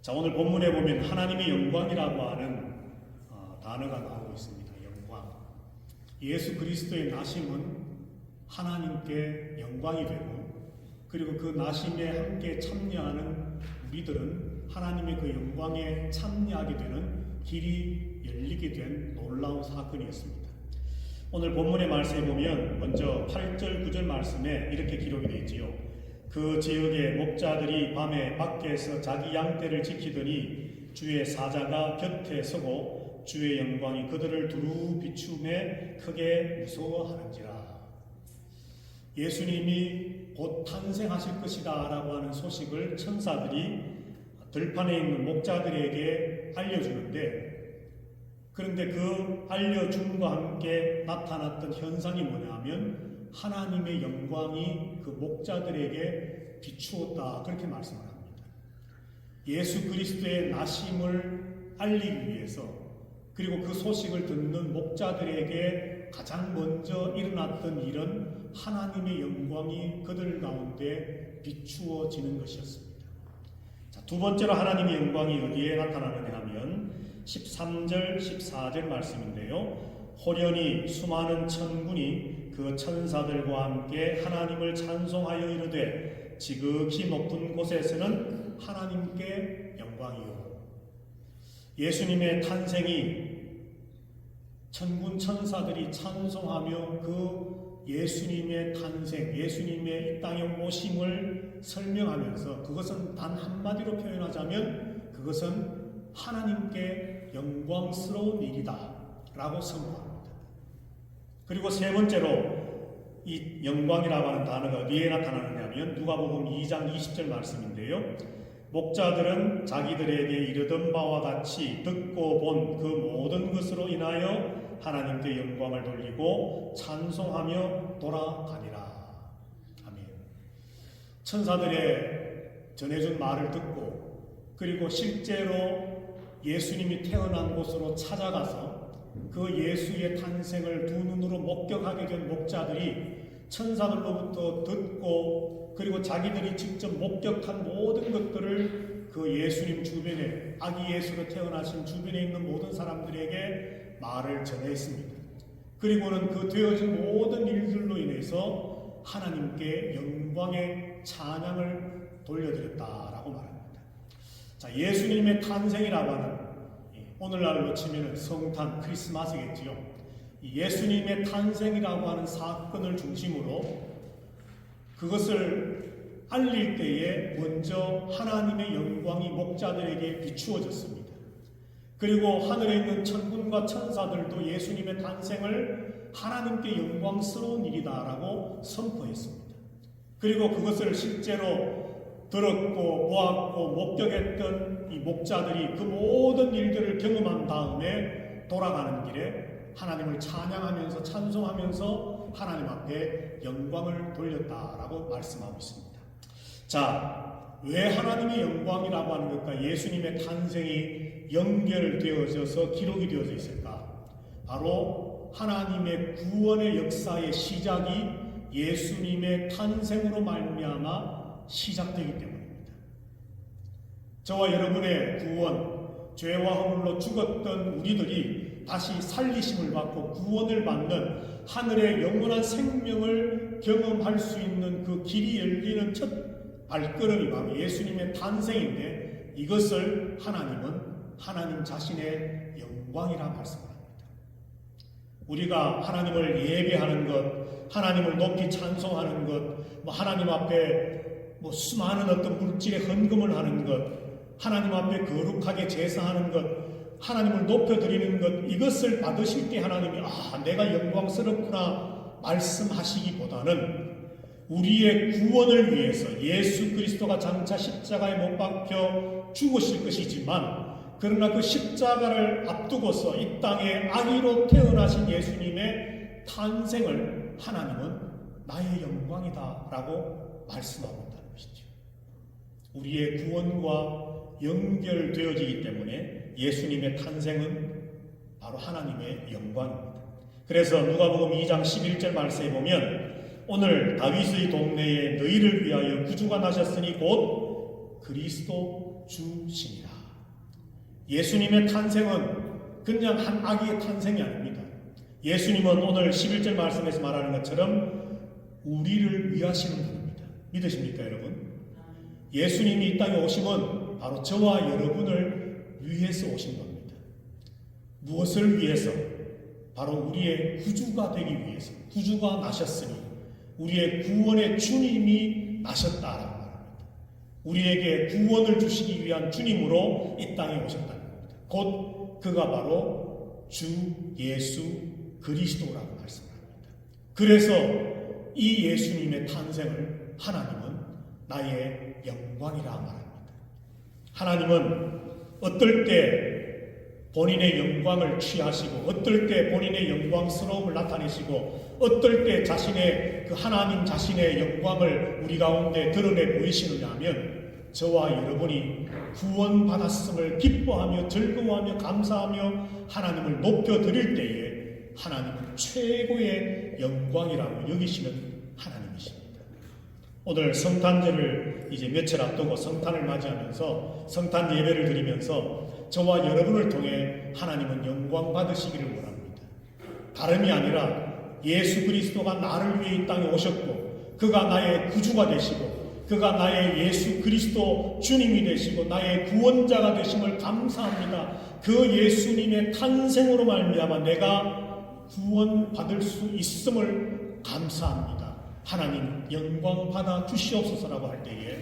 자, 오늘 본문에 보면 하나님의 영광이라고 하는 단어가 나오고 있습니다. 영광. 예수 그리스도의 나심은 하나님께 영광이 되고, 그리고 그 나심에 함께 참여하는 우리들은 하나님의 그 영광에 참여하게 되는 길이 열리게 된 놀라운 사건이었습니다. 오늘 본문의 말씀에 보면 먼저 8절 9절 말씀에 이렇게 기록이 되어 있지요. 그 지역의 목자들이 밤에 밖에서 자기 양떼를 지키더니 주의 사자가 곁에 서고 주의 영광이 그들을 두루 비추매 크게 무서워하는지라. 예수님이 곧 탄생하실 것이다 라고 하는 소식을 천사들이 들판에 있는 목자들에게 알려주는데, 그런데 그 알려줌과 함께 나타났던 현상이 뭐냐면 하나님의 영광이 그 목자들에게 비추었다, 그렇게 말씀을 합니다. 예수 그리스도의 나심을 알리기 위해서, 그리고 그 소식을 듣는 목자들에게 가장 먼저 일어났던 일은 하나님의 영광이 그들 가운데 비추어지는 것이었습니다. 자, 두 번째로 하나님의 영광이 어디에 나타나느냐 하면 13절 14절 말씀인데요. 호련히 수많은 천군이 그 천사들과 함께 하나님을 찬송하여 이르되 지극히 높은 곳에서는 하나님께 영광이요. 예수님의 탄생이 천군 천사들이 찬송하며 그 예수님의 탄생, 예수님의 이 땅에 오심을 설명하면서 그것은 단 한마디로 표현하자면 그것은 하나님께 영광스러운 일이다 라고 선포합니다. 그리고 세 번째로 이 영광이라고 하는 단어가 어디에 나타나느냐면 누가복음 2장 20절 말씀인데요. 목자들은 자기들에게 이르던 바와 같이 듣고 본 그 모든 것으로 인하여 하나님께 영광을 돌리고 찬송하며 돌아가니라. 아멘. 천사들의 전해준 말을 듣고, 그리고 실제로 예수님이 태어난 곳으로 찾아가서 그 예수의 탄생을 두 눈으로 목격하게 된 목자들이 천사들로부터 듣고, 그리고 자기들이 직접 목격한 모든 것들을 그 예수님 주변에, 아기 예수로 태어나신 주변에 있는 모든 사람들에게 말을 전했습니다. 그리고는 그 되어진 모든 일들로 인해서 하나님께 영광의 찬양을 돌려드렸다라고 말합니다. 자, 예수님의 탄생이라고 하는, 오늘날로 치면 성탄, 크리스마스겠지요. 예수님의 탄생이라고 하는 사건을 중심으로 그것을 알릴 때에 먼저 하나님의 영광이 목자들에게 비추어졌습니다. 그리고 하늘에 있는 천군과 천사들도 예수님의 탄생을 하나님께 영광스러운 일이다라고 선포했습니다. 그리고 그것을 실제로 들었고 보았고 목격했던 이 목자들이 그 모든 일들을 경험한 다음에 돌아가는 길에 하나님을 찬양하면서 찬송하면서 하나님 앞에 영광을 돌렸다라고 말씀하고 있습니다. 자, 왜 하나님의 영광이라고 하는 것과 예수님의 탄생이 연결되어져서 기록이 되어져 있을까? 바로 하나님의 구원의 역사의 시작이 예수님의 탄생으로 말미암아 시작되기 때문입니다. 저와 여러분의 구원, 죄와 허물로 죽었던 우리들이 다시 살리심을 받고 구원을 받는 하늘의 영원한 생명을 경험할 수 있는 그 길이 열리는 첫 발걸음이 바로 예수님의 탄생인데, 이것을 하나님은 하나님 자신의 영광이라 말씀합니다. 우리가 하나님을 예배하는 것, 하나님을 높이 찬송하는 것, 하나님 앞에 수많은 어떤 물질의 헌금을 하는 것, 하나님 앞에 거룩하게 제사하는 것, 하나님을 높여드리는 것, 이것을 받으실 때 하나님이 내가 영광스럽구나 말씀하시기보다는 우리의 구원을 위해서 예수 그리스도가 장차 십자가에 못 박혀 죽으실 것이지만, 그러나 그 십자가를 앞두고서 이 땅에 아기로 태어나신 예수님의 탄생을 하나님은 나의 영광이다 라고 말씀하고 있다는 것이죠. 우리의 구원과 연결되어지기 때문에 예수님의 탄생은 바로 하나님의 영광입니다. 그래서 누가복음 2장 11절 말씀에 보면 오늘 다윗의 동네에 너희를 위하여 구주가 나셨으니 곧 그리스도 주시니라. 예수님의 탄생은 그냥 한 아기의 탄생이 아닙니다. 예수님은 오늘 11절 말씀에서 말하는 것처럼 우리를 위하시는 분입니다. 믿으십니까, 여러분? 예수님이 이 땅에 오심은 바로 저와 여러분을 위해서 오신 겁니다. 무엇을 위해서? 바로 우리의 구주가 되기 위해서. 구주가 나셨으니 우리의 구원의 주님이 나셨다라고 말합니다. 우리에게 구원을 주시기 위한 주님으로 이 땅에 오셨다는 겁니다. 곧 그가 바로 주 예수 그리스도라고 말씀합니다. 그래서 이 예수님의 탄생을 하나님은 나의 영광이라 말합니다. 하나님은 어떨 때 본인의 영광을 취하시고 어떨 때 본인의 영광스러움을 나타내시고 어떨 때 자신의 그 하나님 자신의 영광을 우리 가운데 드러내 보이시느냐 하면 저와 여러분이 구원받았음을 기뻐하며 즐거워하며 감사하며 하나님을 높여드릴 때에 하나님은 최고의 영광이라고 여기시는 하나님이십니다. 오늘 성탄절을 이제 며칠 앞두고 성탄을 맞이하면서 성탄 예배를 드리면서 저와 여러분을 통해 하나님은 영광 받으시기를 원합니다. 다름이 아니라 예수 그리스도가 나를 위해 이 땅에 오셨고 그가 나의 구주가 되시고 그가 나의 예수 그리스도 주님이 되시고 나의 구원자가 되심을 감사합니다. 그 예수님의 탄생으로 말미암아 내가 구원받을 수 있음을 감사합니다. 하나님 영광 받아 주시옵소서라고 할 때에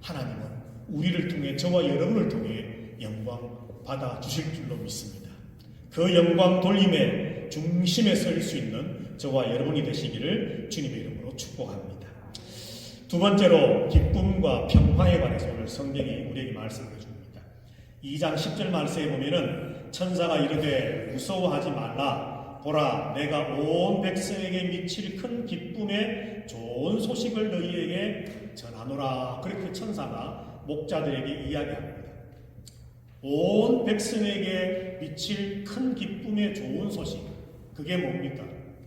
하나님은 우리를 통해 저와 여러분을 통해 영광 받아 주실 줄로 믿습니다. 그 영광 돌림의 중심에 설 수 있는 저와 여러분이 되시기를 주님의 이름으로 축복합니다. 두 번째로 기쁨과 평화에 관해서 오늘 성경이 우리에게 말씀해 줍니다. 2장 10절 말씀에 보면은 천사가 이르되 무서워하지 말라. 보라 내가 온 백성에게 미칠 큰 기쁨의 좋은 소식을 너희에게 전하노라. 그렇게 천사가 목자들에게 이야기합니다. 온 백성에게 미칠 큰 기쁨의 좋은 소식. 그게 뭡니까?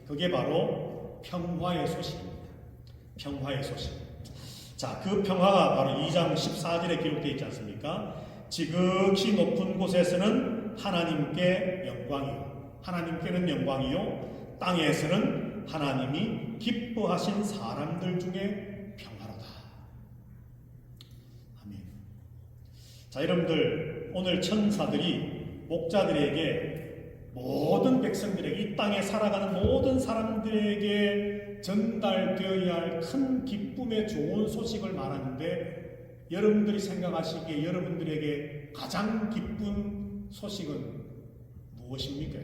그게 바로 평화의 소식입니다. 평화의 소식. 자, 그 평화가 바로 2장 14절에 기록되어 있지 않습니까? 지극히 높은 곳에서는 하나님께 영광이요. 하나님께는 영광이요. 땅에서는 하나님이 기뻐하신 사람들 중에 평화로다. 아멘. 자, 여러분들 오늘 천사들이 목자들에게 모든 백성들에게 이 땅에 살아가는 모든 사람들에게 전달되어야 할 큰 기쁨의 좋은 소식을 말하는데 여러분들이 생각하시기에 여러분들에게 가장 기쁜 소식은 무엇입니까?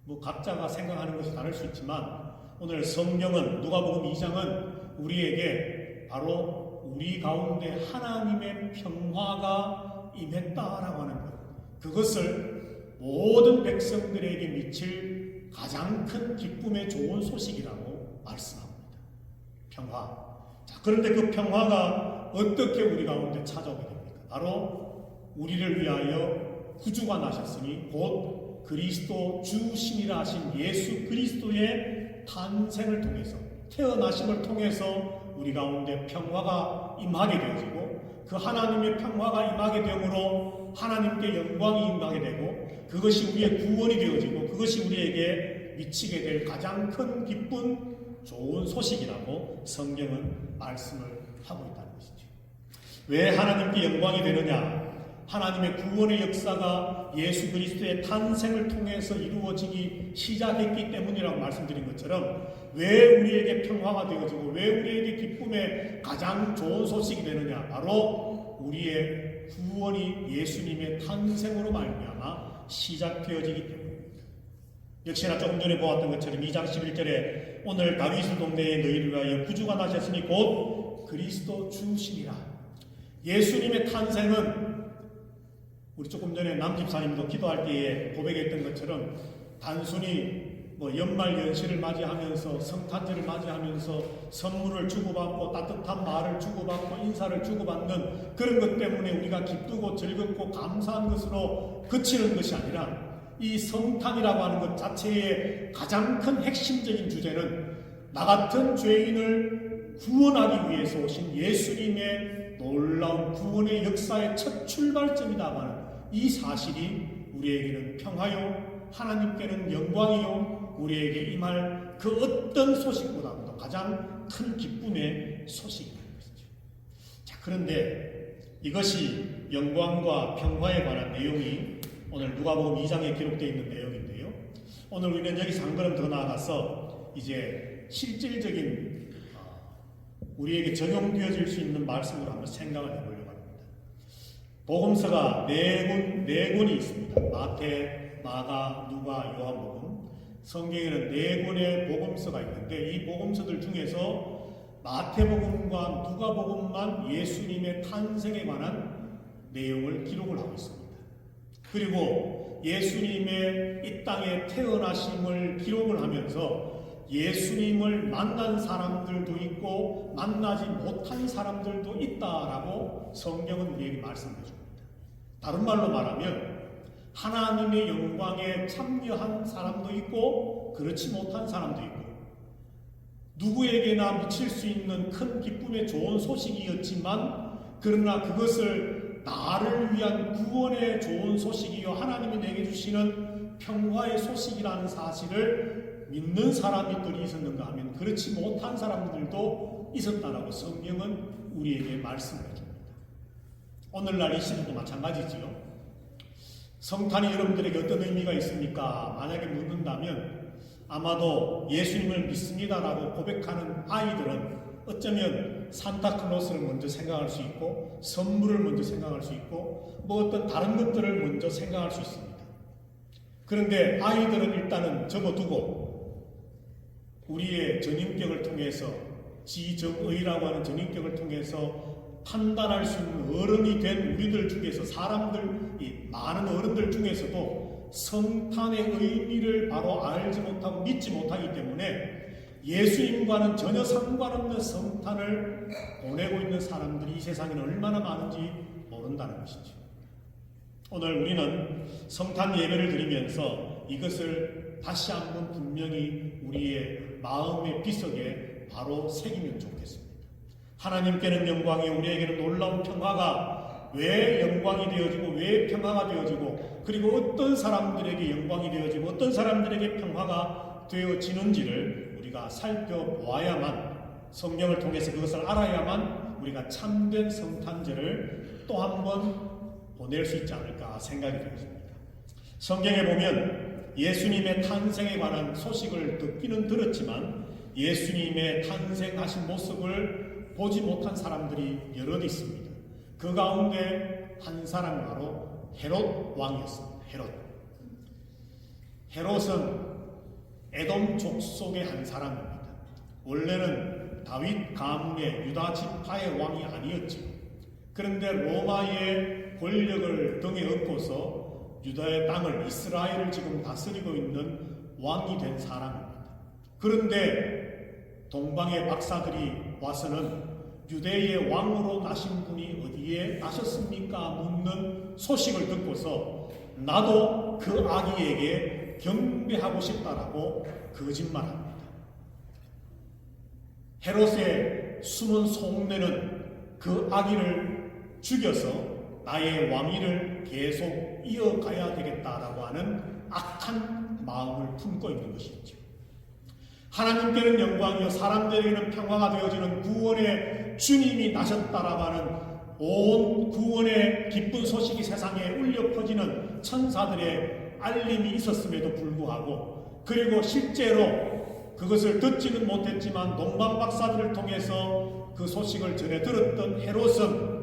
뭐 각자가 생각하는 것이 다를 수 있지만 오늘 성경은 누가복음 2장은 우리에게 바로 우리 가운데 하나님의 평화가 임했다라고 하는 것. 그것을 모든 백성들에게 미칠 가장 큰 기쁨의 좋은 소식이라고 말씀합니다. 평화. 자, 그런데 그 평화가 어떻게 우리 가운데 찾아오게 됩니까? 바로 우리를 위하여 구주가 나셨으니 곧 그리스도 주신이라 하신 예수 그리스도의 탄생을 통해서 태어나심을 통해서 우리 가운데 평화가 임하게 되어지고 그 하나님의 평화가 임하게 되므로 하나님께 영광이 임하게 되고 그것이 우리의 구원이 되어지고 그것이 우리에게 미치게 될 가장 큰 기쁜 좋은 소식이라고 성경은 말씀을 하고 있다는 것이죠. 왜 하나님께 영광이 되느냐? 하나님의 구원의 역사가 예수 그리스도의 탄생을 통해서 이루어지기 시작했기 때문이라고 말씀드린 것처럼 왜 우리에게 평화가 되어지고 왜 우리에게 기쁨의 가장 좋은 소식이 되느냐? 바로 우리의 구원이 예수님의 탄생으로 말미암아 시작되어지기 때문입니다. 역시나 조금 전에 보았던 것처럼 2장 11절에 오늘 다윗의 동네에 너희를 위하여 구주가 나셨으니 곧 그리스도 주시니라. 예수님의 탄생은 우리 조금 전에 남집사님도 기도할 때에 고백했던 것처럼 단순히 연말 연시를 맞이하면서 성탄절을 맞이하면서 선물을 주고받고 따뜻한 말을 주고받고 인사를 주고받는 그런 것 때문에 우리가 기쁘고 즐겁고 감사한 것으로 그치는 것이 아니라 이 성탄이라고 하는 것 자체의 가장 큰 핵심적인 주제는 나 같은 죄인을 구원하기 위해서 오신 예수님의 놀라운 구원의 역사의 첫 출발점이다 하는 이 사실이 우리에게는 평화요, 하나님께는 영광이요, 우리에게 임할 그 어떤 소식보다도 가장 큰 기쁨의 소식이라는 것이죠. 자, 그런데 이것이 영광과 평화에 관한 내용이 오늘 누가복음 2장에 기록되어 있는 내용인데요. 오늘 우리는 여기서 한 걸음 더 나아가서 이제 실질적인 우리에게 적용되어질 수 있는 말씀으로 한번 생각을 해보려고 합니다. 복음서가 네 권이 있습니다. 마태, 마가, 누가, 요한복음. 성경에는 4권의 복음서가 있는데 이 복음서들 중에서 마태복음과 누가복음만 예수님의 탄생에 관한 내용을 기록을 하고 있습니다. 그리고 예수님의 이 땅에 태어나심을 기록을 하면서 예수님을 만난 사람들도 있고 만나지 못한 사람들도 있다라고 성경은 우리에게 말씀해 줍니다. 다른 말로 말하면 하나님의 영광에 참여한 사람도 있고 그렇지 못한 사람도 있고 누구에게나 미칠 수 있는 큰 기쁨의 좋은 소식이었지만 그러나 그것을 나를 위한 구원의 좋은 소식이요 하나님이 내게 주시는 평화의 소식이라는 사실을 믿는 사람들이 있었는가 하면 그렇지 못한 사람들도 있었다라고 성경은 우리에게 말씀해 줍니다. 오늘날 이 시대도 마찬가지지요. 성탄이 여러분들에게 어떤 의미가 있습니까? 만약에 묻는다면 아마도 예수님을 믿습니다라고 고백하는 아이들은 어쩌면 산타클로스를 먼저 생각할 수 있고 선물을 먼저 생각할 수 있고 뭐 어떤 다른 것들을 먼저 생각할 수 있습니다. 그런데 아이들은 일단은 접어두고 우리의 전인격을 통해서 지정의라고 하는 전인격을 통해서 판단할 수 있는 어른이 된 우리들 중에서 사람들, 많은 어른들 중에서도 성탄의 의미를 바로 알지 못하고 믿지 못하기 때문에 예수님과는 전혀 상관없는 성탄을 보내고 있는 사람들이 이 세상에는 얼마나 많은지 모른다는 것이죠. 오늘 우리는 성탄 예배를 드리면서 이것을 다시 한번 분명히 우리의 마음의 비석에 바로 새기면 좋겠습니다. 하나님께는 영광이 우리에게는 놀라운 평화가 왜 영광이 되어지고 왜 평화가 되어지고 그리고 어떤 사람들에게 영광이 되어지고 어떤 사람들에게 평화가 되어지는지를 우리가 살펴보아야만 성경을 통해서 그것을 알아야만 우리가 참된 성탄절을 또 한 번 보낼 수 있지 않을까 생각이 되었습니다. 성경에 보면 예수님의 탄생에 관한 소식을 듣기는 들었지만 예수님의 탄생하신 모습을 보지 못한 사람들이 여럿 있습니다. 그 가운데 한 사람이 바로 헤롯 왕이었습니다. 헤롯은 에돔 족속의 한 사람입니다. 원래는 다윗 가문의 유다 지파의 왕이 아니었죠. 그런데 로마의 권력을 등에 업고서 유다의 땅을 이스라엘을 지금 다스리고 있는 왕이 된 사람입니다. 그런데 동방의 박사들이 와서는 유대의 왕으로 나신 분이 어디에 나셨습니까? 묻는 소식을 듣고서 나도 그 아기에게 경배하고 싶다라고 거짓말합니다. 헤롯의 숨은 속내는 그 아기를 죽여서 나의 왕위를 계속 이어가야 되겠다라고 하는 악한 마음을 품고 있는 것이죠. 하나님께는 영광이요 사람들에게는 평화가 되어지는 구원의 주님이 나셨다라고 하는 온 구원의 기쁜 소식이 세상에 울려 퍼지는 천사들의 알림이 있었음에도 불구하고 그리고 실제로 그것을 듣지는 못했지만 동방 박사들을 통해서 그 소식을 전해 들었던 헤롯은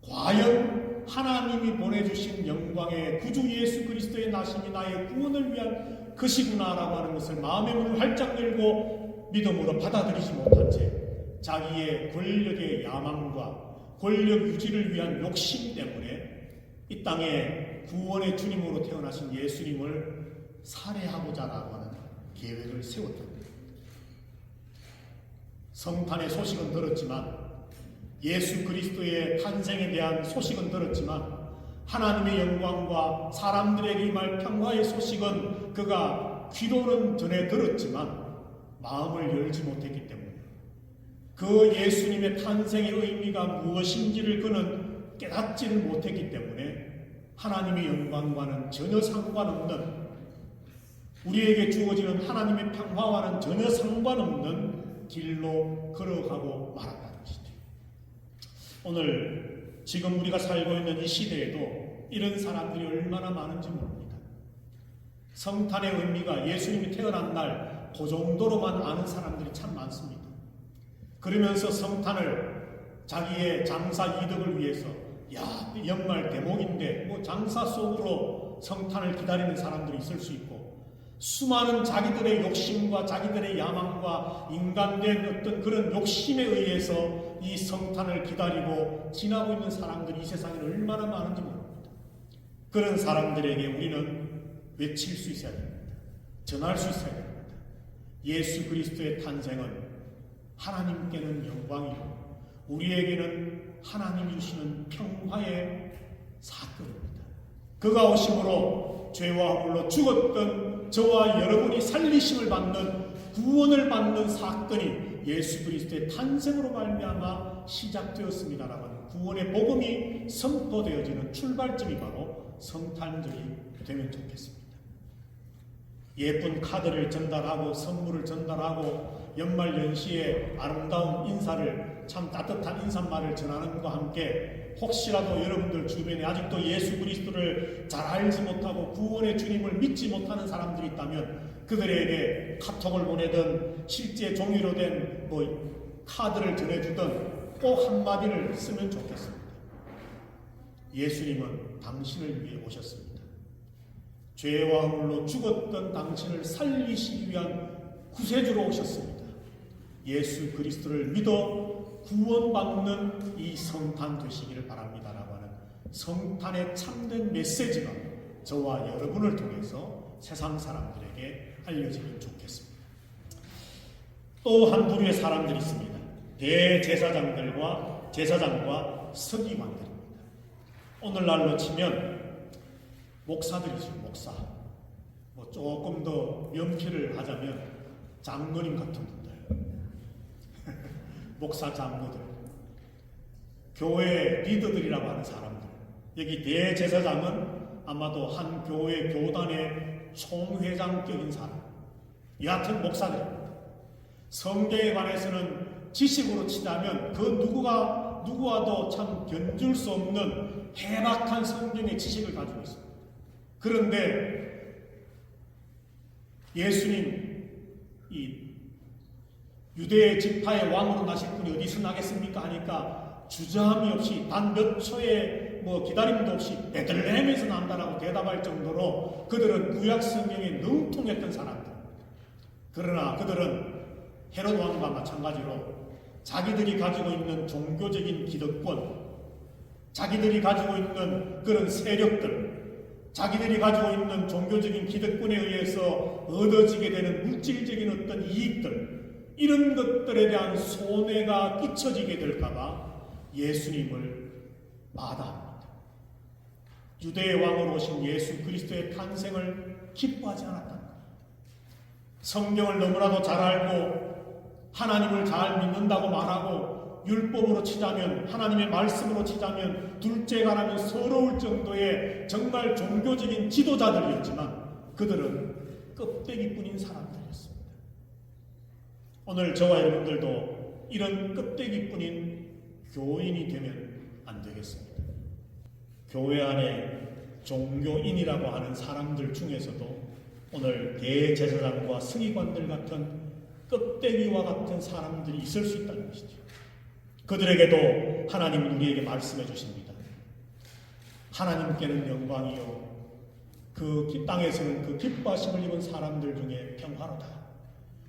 과연 하나님이 보내주신 영광의 구주 예수 그리스도의 나심이 나의 구원을 위한 것이구나라고 하는 것을 마음의 문을 활짝 열고 믿음으로 받아들이지 못한 채 자기의 권력의 야망과 권력 유지를 위한 욕심 때문에 이 땅에 구원의 주님으로 태어나신 예수님을 살해하고자라고 하는 계획을 세웠다. 성탄의 소식은 들었지만 예수 그리스도의 탄생에 대한 소식은 들었지만 하나님의 영광과 사람들에게 임할 평화의 소식은 그가 귀로는 전해 들었지만 마음을 열지 못했기 때문에 그 예수님의 탄생의 의미가 무엇인지를 그는 깨닫지를 못했기 때문에 하나님의 영광과는 전혀 상관없는, 우리에게 주어지는 하나님의 평화와는 전혀 상관없는 길로 걸어가고 말한다는 것이죠. 오늘 지금 우리가 살고 있는 이 시대에도 이런 사람들이 얼마나 많은지 모릅니다. 성탄의 의미가 예수님이 태어난 날 그 정도로만 아는 사람들이 참 많습니다. 그러면서 성탄을 자기의 장사 이득을 위해서, 연말 대목인데 뭐 장사 속으로 성탄을 기다리는 사람들이 있을 수 있고, 수많은 자기들의 욕심과 자기들의 야망과 인간된 어떤 그런 욕심에 의해서 이 성탄을 기다리고 지나고 있는 사람들이 이 세상에 얼마나 많은지 모릅니다. 그런 사람들에게 우리는 외칠 수 있어야 됩니다. 전할 수 있어야 됩니다. 예수 그리스도의 탄생은 하나님께는 영광이요, 우리에게는 하나님이 주시는 평화의 사건입니다. 그가 오심으로 죄와 허물로 죽었던 저와 여러분이 살리심을 받는, 구원을 받는 사건이 예수 그리스도의 탄생으로 말미암아 시작되었습니다라고 하는 구원의 복음이 선포되어지는 출발점이 바로 성탄절이 되면 좋겠습니다. 예쁜 카드를 전달하고 선물을 전달하고 연말 연시에 아름다운 인사를, 참 따뜻한 인사말을 전하는 것과 함께 혹시라도 여러분들 주변에 아직도 예수 그리스도를 잘 알지 못하고 구원의 주님을 믿지 못하는 사람들이 있다면 그들에게 카톡을 보내든 실제 종이로 된 카드를 전해주든 꼭 한마디를 쓰면 좋겠습니다. 예수님은 당신을 위해 오셨습니다. 죄와 허물로 죽었던 당신을 살리시기 위한 구세주로 오셨습니다. 예수 그리스도를 믿어 구원받는 이 성탄 되시기를 바랍니다라고 하는 성탄의 참된 메시지가 저와 여러분을 통해서 세상 사람들에게 알려지면 좋겠습니다. 또 한 부류의 사람들이 있습니다. 대제사장과 서기관들입니다. 오늘날로 치면 목사들이죠. 목사. 조금 더 명쾌를 하자면 장로님 같은 분들, 목사 장로들, 교회 리더들이라고 하는 사람들. 여기 대제사장은 아마도 한 교회 교단의 총회장격인 사람, 여하튼 목사들입니다. 성경에 관해서는 지식으로 치자면 그 누구와도 참 견줄 수 없는 해박한 성경의 지식을 가지고 있습니다. 그런데 예수님, 이 유대 지파의 왕으로 나실 분이 어디서 나겠습니까 하니까 주저함이 없이 단 몇 초의 기다림도 없이 베들레헴에서 난다라고 대답할 정도로 그들은 구약 성경에 능통했던 사람들입니다. 그러나 그들은 헤롯 왕과 마찬가지로 자기들이 가지고 있는 종교적인 기득권, 자기들이 가지고 있는 그런 세력들, 자기들이 가지고 있는 종교적인 기득권에 의해서 얻어지게 되는 물질적인 어떤 이익들, 이런 것들에 대한 손해가 끼쳐지게 될까봐 예수님을 마다합니다. 유대의 왕으로 오신 예수 그리스도의 탄생을 기뻐하지 않았다는 것. 성경을 너무나도 잘 알고 하나님을 잘 믿는다고 말하고 율법으로 치자면, 하나님의 말씀으로 치자면 둘째가라면 서러울 정도의 정말 종교적인 지도자들이었지만 그들은 껍데기뿐인 사람들이었습니다. 오늘 저와 여러분들도 이런 껍데기뿐인 교인이 되면 안 되겠습니다. 교회 안에 종교인이라고 하는 사람들 중에서도 오늘 대제사장과 서기관들 같은 껍데기와 같은 사람들이 있을 수 있다는 것이죠. 그들에게도 하나님은 우리에게 말씀해 주십니다. 하나님께는 영광이요, 그 땅에서는 그 기뻐하심을 입은 사람들 중에 평화로다.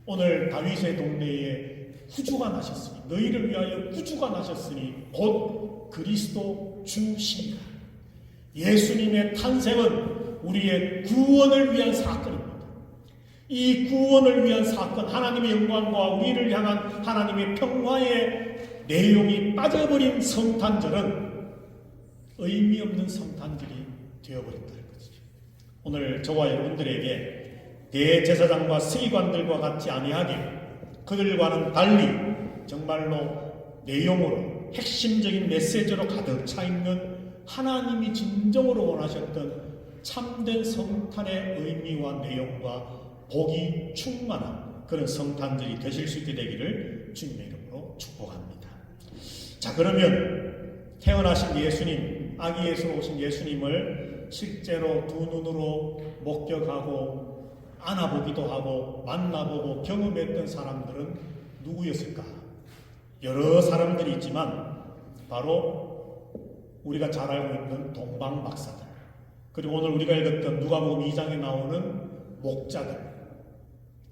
오늘 다윗의 동네에 구주가 나셨으니, 너희를 위하여 구주가 나셨으니 곧 그리스도 주시니라. 예수님의 탄생은 우리의 구원을 위한 사건입니다. 이 구원을 위한 사건, 하나님의 영광과 우리를 향한 하나님의 평화의 내용이 빠져버린 성탄절은 의미 없는 성탄절이 되어버린다는 것이죠. 오늘 저와 여러분들에게 대제사장과 서기관들과 같지 아니하게 그들과는 달리 정말로 내용으로 핵심적인 메시지로 가득 차 있는 하나님이 진정으로 원하셨던 참된 성탄의 의미와 내용과 복이 충만한 그런 성탄절이 되실 수 있게 되기를 주님의 이름으로 축복합니다. 자, 그러면 태어나신 예수님, 아기 예수로 오신 예수님을 실제로 두 눈으로 목격하고 안아보기도 하고 만나보고 경험했던 사람들은 누구였을까? 여러 사람들이 있지만 바로 우리가 잘 알고 있는 동방박사들, 그리고 오늘 우리가 읽었던 누가복음 2장에 나오는 목자들,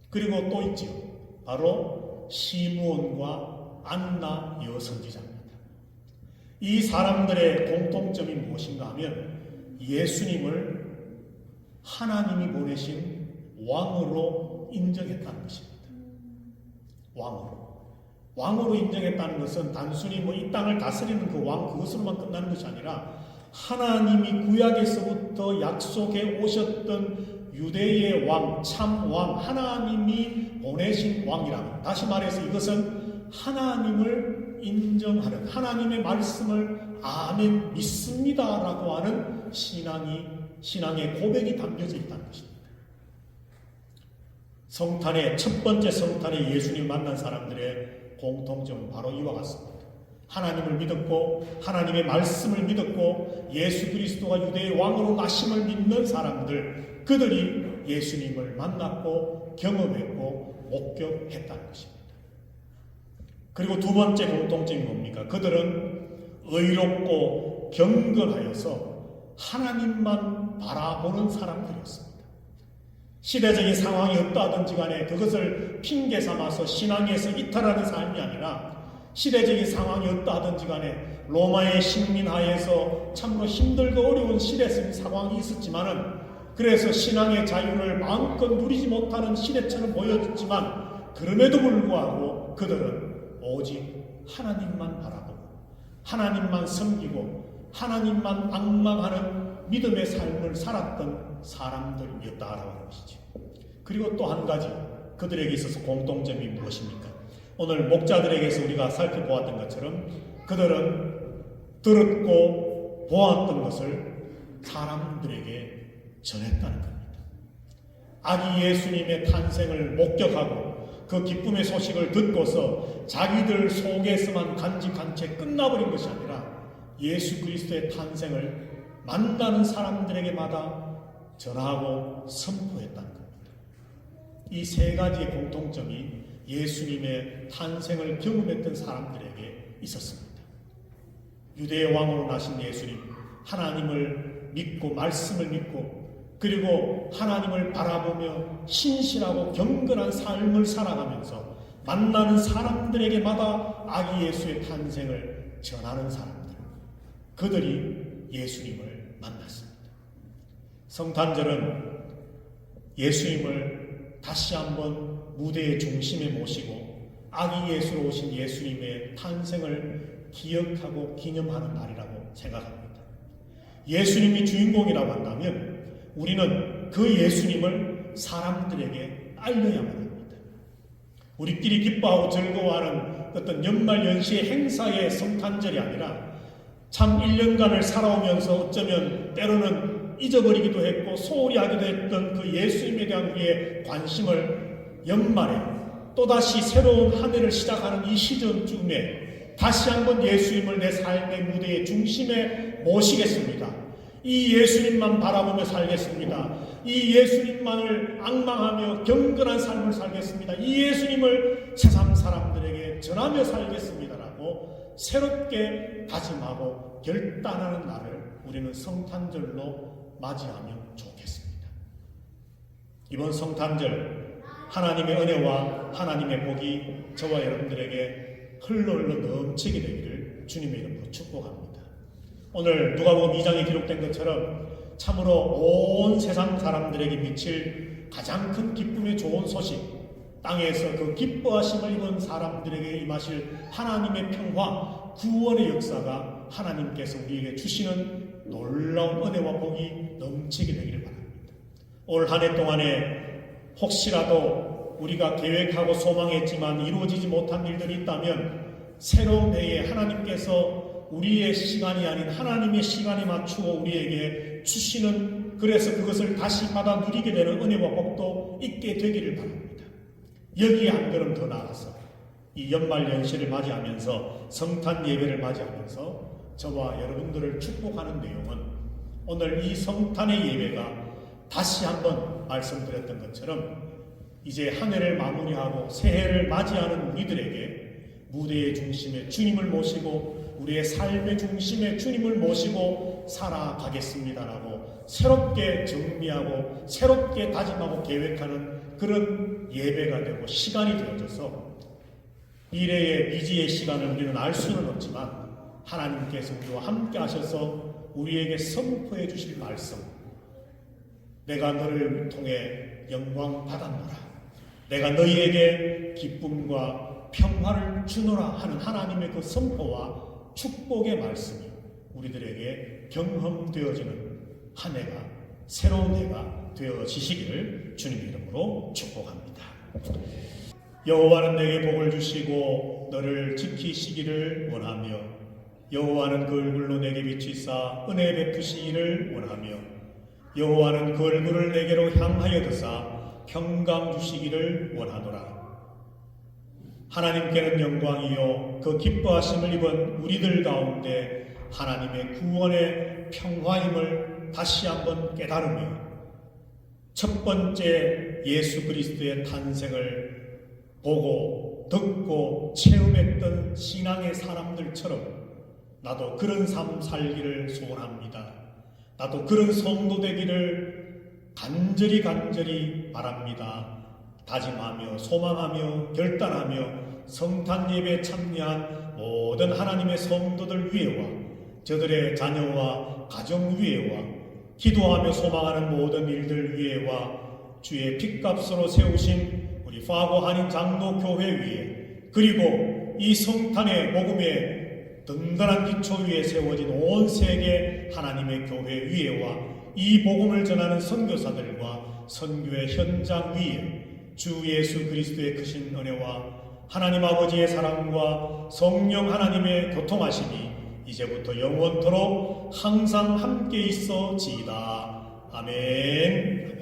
그리고 또 있지요. 바로 시므온과 안나 여선지자입니다. 이 사람들의 공통점이 무엇인가 하면 예수님을 하나님이 보내신 왕으로 인정했다는 것입니다. 왕으로 인정했다는 것은 단순히 이 땅을 다스리는 그 왕 그것으로만 끝나는 것이 아니라 하나님이 구약에서부터 약속해 오셨던 유대의 왕, 참 왕, 하나님이 보내신 왕이라. 다시 말해서 이것은 하나님을 인정하는, 하나님의 말씀을 아멘 믿습니다라고 하는 신앙의 고백이 담겨져 있다는 것입니다. 첫 번째 성탄에 예수님을 만난 사람들의 공통점은 바로 이와 같습니다. 하나님을 믿었고 하나님의 말씀을 믿었고 예수 그리스도가 유대의 왕으로 나심을 믿는 사람들, 그들이 예수님을 만났고 경험했고 목격했다는 것입니다. 그리고 두 번째 공통점이 뭡니까? 그들은 의롭고 경건하여서 하나님만 바라보는 사람들이었습니다. 시대적인 상황이 어떠하든지 간에 그것을 핑계 삼아서 신앙에서 이탈하는 삶이 아니라 시대적인 상황이 어떠하든지 간에 로마의 식민하에서 참으로 힘들고 어려운 시대적인 상황이 있었지만은 그래서 신앙의 자유를 마음껏 누리지 못하는 시대처럼 보였지만 그럼에도 불구하고 그들은 오직 하나님만 바라보고 하나님만 섬기고 하나님만 앙망하는 믿음의 삶을 살았던 사람들이었다라고 하는 것이죠. 그리고 또 한 가지 그들에게 있어서 공통점이 무엇입니까? 오늘 목자들에게서 우리가 살펴보았던 것처럼 그들은 들었고 보았던 것을 사람들에게 전했다는 겁니다. 아기 예수님의 탄생을 목격하고 그 기쁨의 소식을 듣고서 자기들 속에서만 간직한 채 끝나버린 것이 아니라 예수 그리스도의 탄생을 만나는 사람들에게마다 전하고 선포했다는 겁니다. 이 세 가지의 공통점이 예수님의 탄생을 경험했던 사람들에게 있었습니다. 유대의 왕으로 나신 예수님, 하나님을 믿고 말씀을 믿고 그리고 하나님을 바라보며 신실하고 경건한 삶을 살아가면서 만나는 사람들에게마다 아기 예수의 탄생을 전하는 사람들, 그들이 예수님을 만났습니다. 성탄절은 예수님을 다시 한번 무대의 중심에 모시고 아기 예수로 오신 예수님의 탄생을 기억하고 기념하는 날이라고 생각합니다. 예수님이 주인공이라고 한다면 우리는 그 예수님을 사람들에게 알려야만 합니다. 우리끼리 기뻐하고 즐거워하는 어떤 연말연시의 행사의 성탄절이 아니라 참 1년간을 살아오면서 어쩌면 때로는 잊어버리기도 했고 소홀히 하기도 했던 그 예수님에 대한 우리의 관심을 연말에 또다시 새로운 한 해를 시작하는 이 시즌쯤에 다시 한번 예수님을 내 삶의 무대의 중심에 모시겠습니다. 이 예수님만 바라보며 살겠습니다. 이 예수님만을 앙망하며 경건한 삶을 살겠습니다. 이 예수님을 세상 사람들에게 전하며 살겠습니다라고 새롭게 다짐하고 결단하는 날을 우리는 성탄절로 맞이하면 좋겠습니다. 이번 성탄절 하나님의 은혜와 하나님의 복이 저와 여러분들에게 흘러 넘치게 되기를 주님의 이름으로 축복합니다. 오늘 누가복음 2장에 기록된 것처럼 참으로 온 세상 사람들에게 미칠 가장 큰 기쁨의 좋은 소식, 땅에서 그 기뻐하심을 입은 사람들에게 임하실 하나님의 평화, 구원의 역사가 하나님께서 우리에게 주시는 놀라운 은혜와 복이 넘치게 되기를 바랍니다. 올 한 해 동안에 혹시라도 우리가 계획하고 소망했지만 이루어지지 못한 일들이 있다면 새로운 해에 하나님께서 우리의 시간이 아닌 하나님의 시간에 맞추어 우리에게 주시는, 그래서 그것을 다시 받아 누리게 되는 은혜와 복도 있게 되기를 바랍니다. 여기에 한 걸음 더 나아가서 이 연말 연시를 맞이하면서 성탄 예배를 맞이하면서 저와 여러분들을 축복하는 내용은 오늘 이 성탄의 예배가 다시 한번 말씀드렸던 것처럼 이제 한 해를 마무리하고 새해를 맞이하는 우리들에게 무대의 중심에 주님을 모시고 우리의 삶의 중심에 주님을 모시고 살아가겠습니다라고 새롭게 정리하고 새롭게 다짐하고 계획하는 그런 예배가 되고 시간이 되어져서 미래의 미지의 시간을 우리는 알 수는 없지만 하나님께서 우리와 함께 하셔서 우리에게 선포해 주실 말씀, 내가 너를 통해 영광 받았노라, 내가 너희에게 기쁨과 평화를 주노라 하는 하나님의 그 선포와 축복의 말씀이 우리들에게 경험되어지는 한 해가, 새로운 해가 되어지시기를 주님 이름으로 축복합니다. 여호와는 내게 복을 주시고 너를 지키시기를 원하며 여호와는 그 얼굴로 내게 비치사 은혜 베푸시기를 원하며 여호와는 그 얼굴을 내게로 향하여 드사 평강 주시기를 원하노라. 하나님께는 영광이요 그 기뻐하심을 입은 우리들 가운데 하나님의 구원의 평화임을 다시 한번 깨달으며 첫 번째 예수 그리스도의 탄생을 보고 듣고 체험했던 신앙의 사람들처럼 나도 그런 삶 살기를 소원합니다. 나도 그런 성도 되기를 간절히 바랍니다. 다짐하며 소망하며 결단하며 성탄 예배에 참여한 모든 하나님의 성도들 위에와 저들의 자녀와 가정 위에와 기도하며 소망하는 모든 일들 위에와 주의 핏값으로 세우신 우리 파고 한인 장로 교회 위에 그리고 이 성탄의 복음의 든든한 기초 위에 세워진 온 세계 하나님의 교회 위에와 이 복음을 전하는 선교사들과 선교의 현장 위에 주 예수 그리스도의 크신 은혜와 하나님 아버지의 사랑과 성령 하나님의 교통하심이 이제부터 영원토록 항상 함께 있어지이다. 아멘.